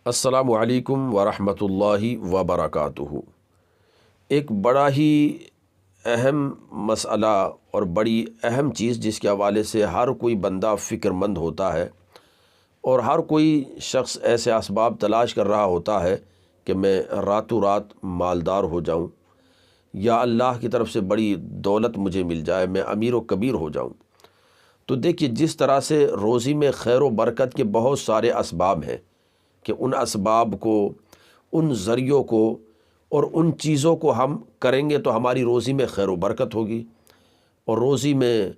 السلام علیکم ورحمۃ اللہ وبرکاتہ۔ ایک بڑا ہی اہم مسئلہ اور بڑی اہم چیز جس کے حوالے سے ہر کوئی بندہ فکر مند ہوتا ہے اور ہر کوئی شخص ایسے اسباب تلاش کر رہا ہوتا ہے کہ میں راتوں رات مالدار ہو جاؤں یا اللہ کی طرف سے بڑی دولت مجھے مل جائے، میں امیر و کبیر ہو جاؤں۔ تو دیکھیے جس طرح سے روزی میں خیر و برکت کے بہت سارے اسباب ہیں کہ ان اسباب کو، ان ذریعوں کو اور ان چیزوں کو ہم کریں گے تو ہماری روزی میں خیر و برکت ہوگی اور روزی میں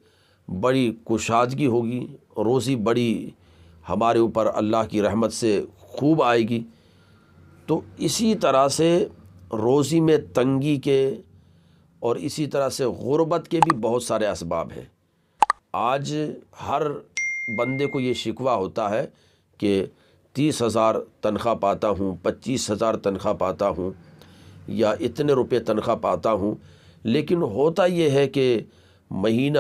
بڑی کشادگی ہوگی، روزی بڑی ہمارے اوپر اللہ کی رحمت سے خوب آئے گی۔ تو اسی طرح سے روزی میں تنگی کے اور اسی طرح سے غربت کے بھی بہت سارے اسباب ہیں۔ آج ہر بندے کو یہ شکوہ ہوتا ہے کہ 30,000 تنخواہ پاتا ہوں، 25,000 تنخواہ پاتا ہوں یا اتنے روپے تنخواہ پاتا ہوں، لیکن ہوتا یہ ہے کہ مہینہ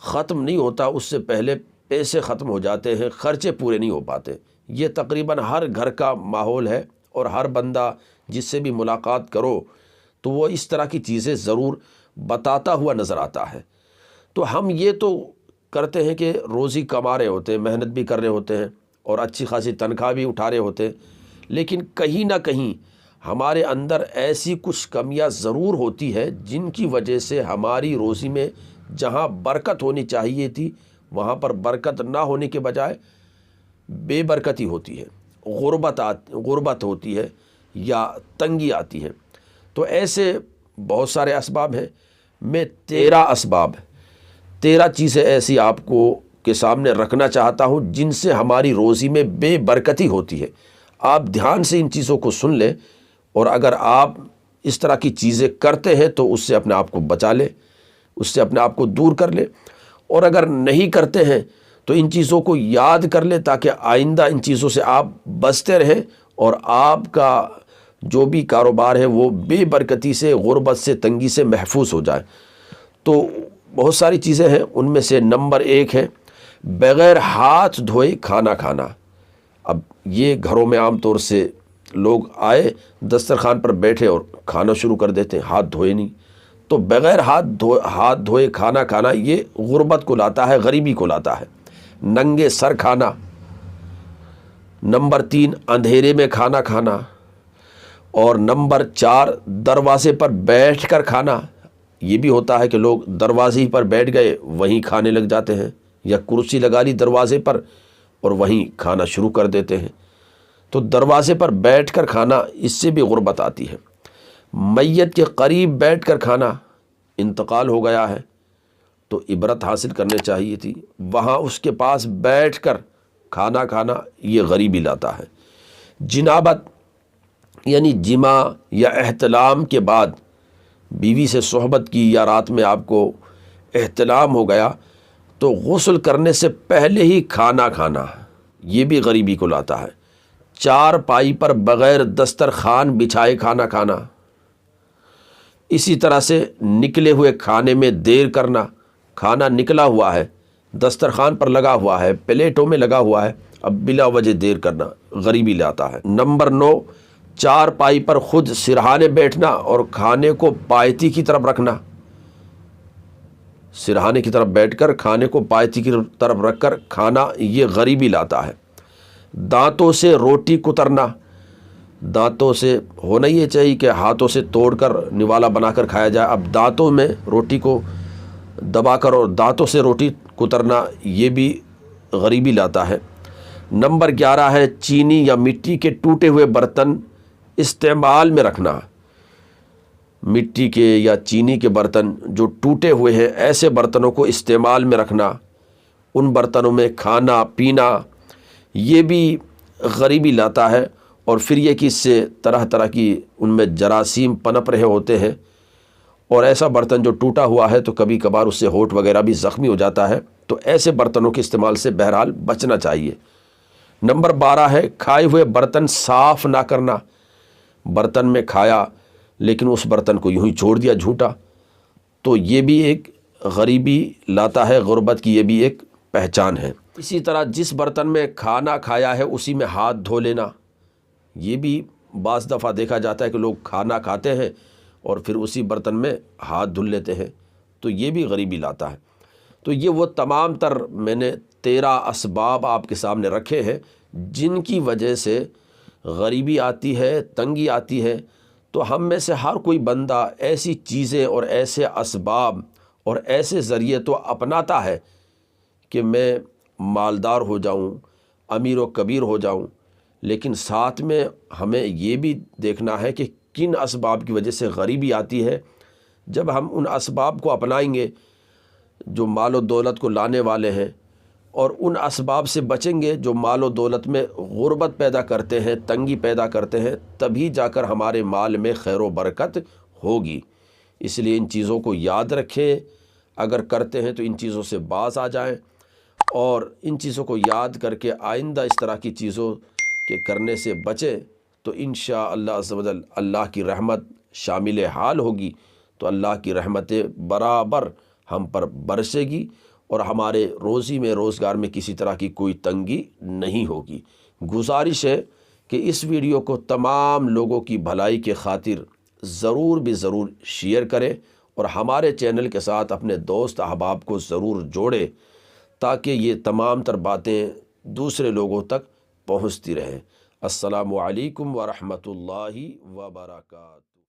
ختم نہیں ہوتا، اس سے پہلے پیسے ختم ہو جاتے ہیں، خرچے پورے نہیں ہو پاتے۔ یہ تقریباً ہر گھر کا ماحول ہے اور ہر بندہ جس سے بھی ملاقات کرو تو وہ اس طرح کی چیزیں ضرور بتاتا ہوا نظر آتا ہے۔ تو ہم یہ تو کرتے ہیں کہ روزی کما رہے ہوتے ہیں، محنت بھی کر رہے ہوتے ہیں اور اچھی خاصی تنخواہ بھی اٹھا رہے ہوتے ہیں، لیکن کہیں نہ کہیں ہمارے اندر ایسی کچھ کمیاں ضرور ہوتی ہے جن کی وجہ سے ہماری روزی میں جہاں برکت ہونی چاہیے تھی وہاں پر برکت نہ ہونے کے بجائے بے برکتی ہوتی ہے، غربت ہوتی ہے یا تنگی آتی ہے۔ تو ایسے بہت سارے اسباب ہیں، میں 13 چیزیں ایسی آپ کو کے سامنے رکھنا چاہتا ہوں جن سے ہماری روزی میں بے برکتی ہوتی ہے۔ آپ دھیان سے ان چیزوں کو سن لیں اور اگر آپ اس طرح کی چیزیں کرتے ہیں تو اس سے اپنے آپ کو بچا لیں، اس سے اپنے آپ کو دور کر لیں، اور اگر نہیں کرتے ہیں تو ان چیزوں کو یاد کر لیں تاکہ آئندہ ان چیزوں سے آپ بچتے رہیں اور آپ کا جو بھی کاروبار ہے وہ بے برکتی سے، غربت سے، تنگی سے محفوظ ہو جائے۔ تو بہت ساری چیزیں ہیں، ان میں سے نمبر 1 ہے بغیر ہاتھ دھوئے کھانا کھانا۔ اب یہ گھروں میں عام طور سے لوگ آئے دسترخوان پر بیٹھے اور کھانا شروع کر دیتے ہیں، ہاتھ دھوئے نہیں۔ تو بغیر ہاتھ دھوئے کھانا کھانا یہ غربت کو لاتا ہے، غریبی کو لاتا ہے۔ ننگے سر کھانا۔ نمبر 3 اندھیرے میں کھانا کھانا۔ اور نمبر 4 دروازے پر بیٹھ کر کھانا۔ یہ بھی ہوتا ہے کہ لوگ دروازے پر بیٹھ گئے وہیں کھانے لگ جاتے ہیں، یا کرسی لگا لی دروازے پر اور وہیں کھانا شروع کر دیتے ہیں۔ تو دروازے پر بیٹھ کر کھانا، اس سے بھی غربت آتی ہے۔ میت کے قریب بیٹھ کر کھانا، انتقال ہو گیا ہے تو عبرت حاصل کرنے چاہیے تھی، وہاں اس کے پاس بیٹھ کر کھانا کھانا یہ غریبی لاتا ہے۔ جنابت یعنی جماع یا احتلام کے بعد بیوی سے صحبت کی یا رات میں آپ کو احتلام ہو گیا تو غسل کرنے سے پہلے ہی کھانا کھانا، یہ بھی غریبی کو لاتا ہے۔ 4 پائی پر بغیر دسترخوان بچھائے کھانا کھانا۔ اسی طرح سے نکلے ہوئے کھانے میں دیر کرنا، کھانا نکلا ہوا ہے، دسترخوان پر لگا ہوا ہے، پلیٹوں میں لگا ہوا ہے، اب بلا وجہ دیر کرنا غریبی لاتا ہے۔ نمبر 9 4 پائی پر خود سرہانے بیٹھنا اور کھانے کو پایتی کی طرف رکھنا۔ سرہانے کی طرف بیٹھ کر کھانے کو پایتی کی طرف رکھ کر کھانا، یہ غریبی لاتا ہے۔ دانتوں سے روٹی کترنا۔ دانتوں سے ہونا یہ چاہیے کہ ہاتھوں سے توڑ کر نوالا بنا کر کھایا جائے، اب دانتوں میں روٹی کو دبا کر اور دانتوں سے روٹی کترنا، یہ بھی غریبی لاتا ہے۔ نمبر 11 ہے چینی یا مٹی کے ٹوٹے ہوئے برتن استعمال میں رکھنا۔ مٹی کے یا چینی کے برتن جو ٹوٹے ہوئے ہیں، ایسے برتنوں کو استعمال میں رکھنا، ان برتنوں میں کھانا پینا، یہ بھی غریبی لاتا ہے۔ اور پھر یہ کہ اس سے طرح طرح کی ان میں جراثیم پنپ رہے ہوتے ہیں، اور ایسا برتن جو ٹوٹا ہوا ہے تو کبھی کبھار اس سے ہونٹ وغیرہ بھی زخمی ہو جاتا ہے، تو ایسے برتنوں کے استعمال سے بہرحال بچنا چاہیے۔ نمبر 12 ہے کھائے ہوئے برتن صاف نہ کرنا۔ برتن میں کھایا لیکن اس برتن کو یوں ہی چھوڑ دیا جھوٹا، تو یہ بھی ایک غریبی لاتا ہے، غربت کی یہ بھی ایک پہچان ہے۔ اسی طرح جس برتن میں کھانا کھایا ہے اسی میں ہاتھ دھو لینا، یہ بھی بعض دفعہ دیکھا جاتا ہے کہ لوگ کھانا کھاتے ہیں اور پھر اسی برتن میں ہاتھ دھل لیتے ہیں، تو یہ بھی غریبی لاتا ہے۔ تو یہ وہ تمام تر میں نے 13 اسباب آپ کے سامنے رکھے ہیں جن کی وجہ سے غریبی آتی ہے، تنگی آتی ہے۔ تو ہم میں سے ہر کوئی بندہ ایسی چیزیں اور ایسے اسباب اور ایسے ذریعے تو اپناتا ہے کہ میں مالدار ہو جاؤں، امیر و کبیر ہو جاؤں، لیکن ساتھ میں ہمیں یہ بھی دیکھنا ہے کہ کن اسباب کی وجہ سے غریبی آتی ہے۔ جب ہم ان اسباب کو اپنائیں گے جو مال و دولت کو لانے والے ہیں، اور ان اسباب سے بچیں گے جو مال و دولت میں غربت پیدا کرتے ہیں، تنگی پیدا کرتے ہیں، تبھی جا کر ہمارے مال میں خیر و برکت ہوگی۔ اس لیے ان چیزوں کو یاد رکھیں، اگر کرتے ہیں تو ان چیزوں سے باز آ جائیں، اور ان چیزوں کو یاد کر کے آئندہ اس طرح کی چیزوں کے کرنے سے بچیں، تو انشاءاللہ عز و جل اللہ کی رحمت شامل حال ہوگی، تو اللہ کی رحمتیں برابر ہم پر برسے گی، اور ہمارے روزی میں روزگار میں کسی طرح کی کوئی تنگی نہیں ہوگی۔ گزارش ہے کہ اس ویڈیو کو تمام لوگوں کی بھلائی کے خاطر ضرور بھی ضرور شیئر کریں، اور ہمارے چینل کے ساتھ اپنے دوست احباب کو ضرور جوڑیں، تاکہ یہ تمام تر باتیں دوسرے لوگوں تک پہنچتی رہیں۔ السلام علیکم ورحمۃ اللہ وبرکاتہ۔